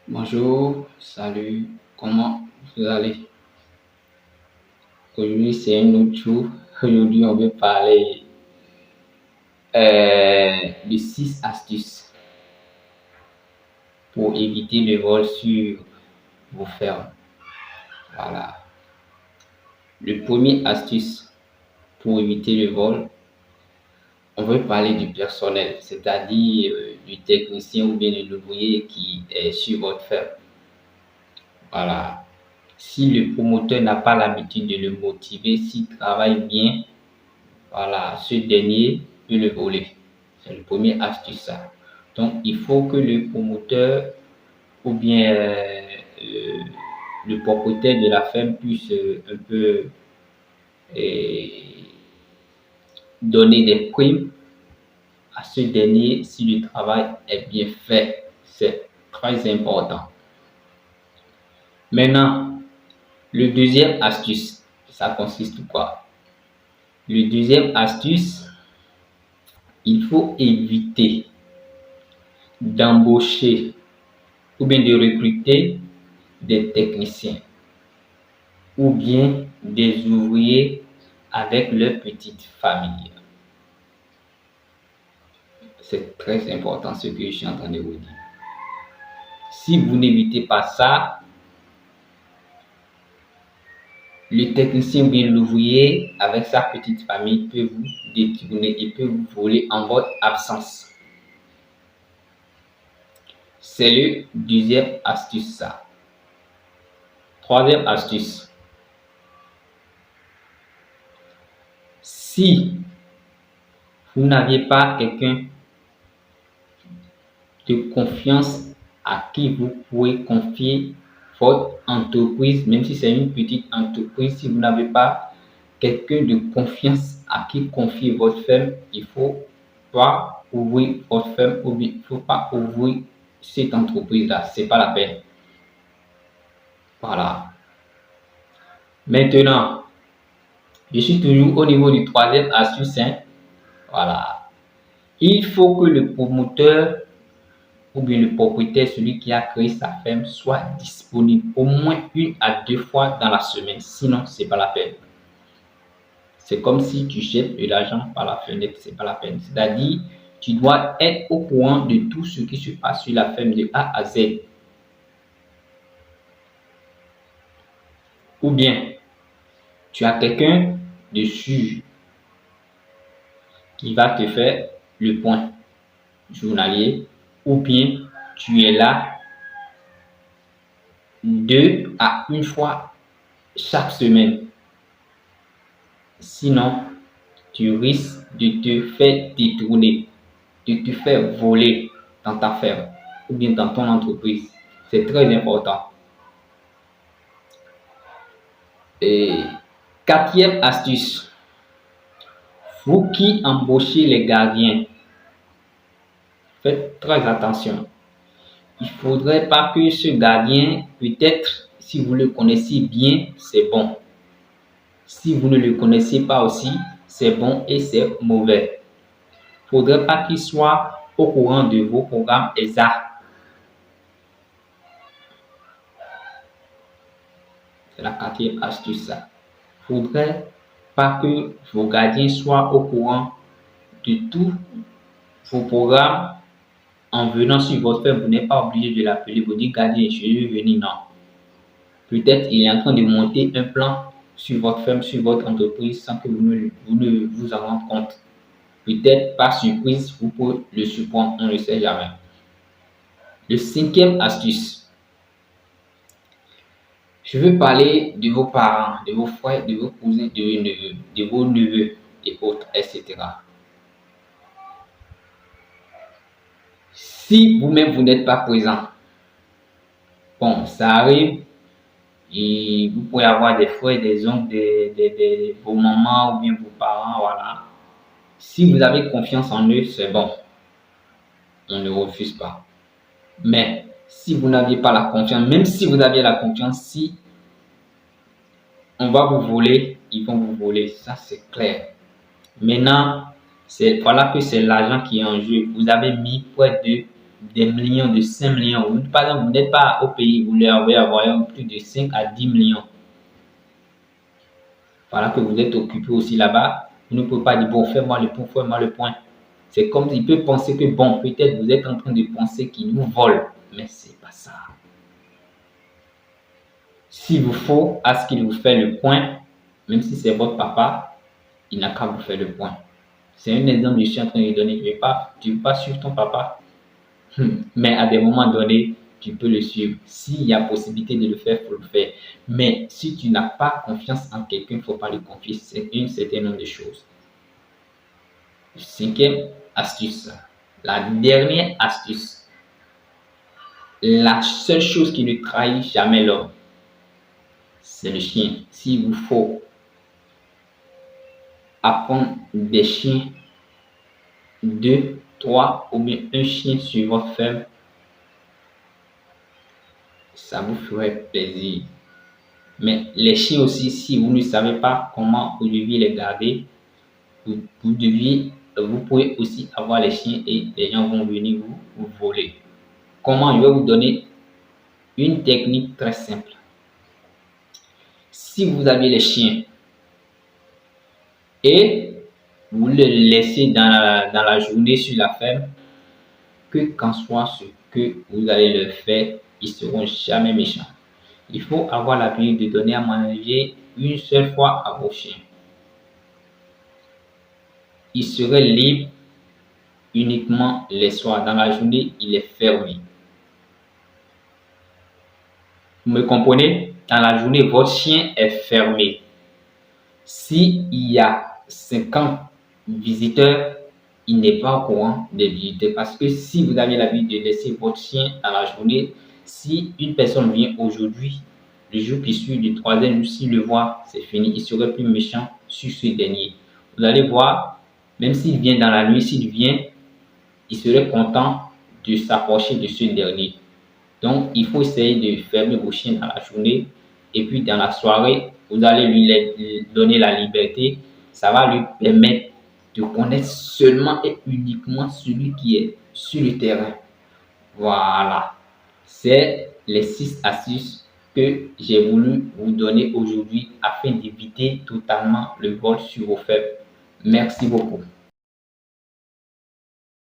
Bonjour, salut, comment vous allez? Aujourd'hui, c'est un autre jour. Aujourd'hui, on veut parler de 6 astuces pour éviter le vol sur vos fermes. Voilà. Le premier astuce pour éviter le vol, on veut parler du personnel, c'est-à-dire du technicien ou bien de l'ouvrier qui est sur votre ferme. Voilà. Si le promoteur n'a pas l'habitude de le motiver, s'il travaille bien, voilà, ce dernier peut le voler. C'est le premier astuce, ça. Donc, il faut que le promoteur ou bien le propriétaire de la ferme puisse un peu euh, donner des primes à ce dernier si le travail est bien fait. C'est très important. Maintenant, le deuxième astuce, ça consiste en quoi? Le deuxième astuce, il faut éviter d'embaucher ou bien de recruter des techniciens ou bien des ouvriers avec leur petite famille. C'est très important ce que je suis en train de vous dire. Si vous n'évitez pas ça, le technicien ou bien l'ouvrier avec sa petite famille peut vous détourner et peut vous voler en votre absence. C'est le deuxième astuce, ça. Troisième astuce. Si vous n'aviez pas quelqu'un de confiance à qui vous pouvez confier votre entreprise, même si c'est une petite entreprise, si vous n'avez pas quelqu'un de confiance à qui confier votre ferme, il ne faut pas ouvrir votre ferme ou bien il ne faut pas ouvrir cette entreprise-là. Ce n'est pas la peine. Voilà. Maintenant, je suis toujours au niveau du troisième astuce. Voilà. Il faut que le promoteur ou bien le propriétaire, celui qui a créé sa ferme, soit disponible au moins 1 à 2 fois dans la semaine. Sinon, ce n'est pas la peine. C'est comme si tu jettes de l'argent par la fenêtre, ce n'est pas la peine. C'est-à-dire, tu dois être au courant de tout ce qui se passe sur la ferme de A à Z. Ou bien, tu as quelqu'un de sûr qui va te faire le point journalier, ou bien tu es là 2 à 1 fois chaque semaine. Sinon, tu risques de te faire détourner, de te faire voler dans ta ferme ou bien dans ton entreprise. C'est très important. Et quatrième astuce, vous qui embauchez les gardiens, faites très attention. Il ne faudrait pas que ce gardien, peut-être, si vous le connaissez bien, c'est bon. Si vous ne le connaissez pas aussi, c'est bon et c'est mauvais. Il ne faudrait pas qu'il soit au courant de vos programmes ESA. C'est la quatrième astuce. Il ne faudrait pas que vos gardiens soient au courant de tous vos programmes. En venant sur votre ferme, vous n'êtes pas obligé de l'appeler, vous dites gardien, je vais venir. Non. Peut-être il est en train de monter un plan sur votre ferme, sur votre entreprise, sans que vous ne vous en rendez compte. Peut-être par surprise, vous pouvez le surprendre, on ne le sait jamais. Le cinquième astuce. Je veux parler de vos parents, de vos frères, de vos cousins, de vos neveux et autres, etc. Si vous-même vous n'êtes pas présent, bon, ça arrive, et vous pouvez avoir des frères, des oncles, vos mamans ou bien vos parents, voilà. Si vous avez confiance en eux, c'est bon. On ne refuse pas. Mais si vous n'aviez pas la confiance, même si vous aviez la confiance, si on va vous voler, ils vont vous voler. Ça, c'est clair. Maintenant, voilà que c'est l'argent qui est en jeu. Vous avez mis près de des millions, de 5 millions. Par exemple, vous n'êtes pas au pays, vous leur avez avoir plus de 5 à 10 millions. Voilà que vous êtes occupé aussi là-bas. Vous ne pouvez pas dire, bon, fais-moi le point, fais-moi le point. C'est comme s'il peut penser que, bon, peut-être vous êtes en train de penser qu'il nous vole. Mais c'est pas ça. S'il vous faut à ce qu'il vous fait le point, même si c'est votre papa, il n'a qu'à vous faire le point. C'est un exemple que je suis en train de donner. Tu ne veux pas suivre ton papa. Mais à des moments donnés, tu peux le suivre. S'il y a possibilité de le faire, il faut le faire. Mais si tu n'as pas confiance en quelqu'un, il ne faut pas lui confier. C'est une certaine nombre de choses. Cinquième astuce. La dernière astuce. La seule chose qui ne trahit jamais l'homme, c'est le chien. S'il vous faut apprendre des chiens, 2, 3 ou bien un chien sur votre ferme, ça vous ferait plaisir. Mais les chiens aussi, si vous ne savez pas comment vous deviez les garder, vous pouvez aussi avoir les chiens et les gens vont venir vous voler. Comment? Je vais vous donner une technique très simple. Si vous avez les chiens et vous les laissez dans la journée sur la ferme, que qu'en soit ce que vous allez leur faire, ils ne seront jamais méchants. Il faut avoir l'habitude de donner à manger une seule fois à vos chiens. Ils seraient libres uniquement les soirs. Dans la journée, il est fermé. Vous me comprenez? Dans la journée, votre chien est fermé. S'il y a 50 visiteurs, il n'est pas au courant des visiteurs. Parce que si vous avez l'habitude de laisser votre chien dans la journée, si une personne vient aujourd'hui, le jour qui suit, le troisième jour, s'il le voit, c'est fini. Il serait plus méchant sur ce dernier. Vous allez voir, même s'il vient dans la nuit, s'il vient, il serait content de s'approcher de ce dernier. Donc, il faut essayer de fermer vos chiens dans la journée et puis dans la soirée, vous allez lui donner la liberté. Ça va lui permettre de connaître seulement et uniquement celui qui est sur le terrain. Voilà. C'est les 6 astuces que j'ai voulu vous donner aujourd'hui afin d'éviter totalement le vol sur vos fermes. Merci beaucoup.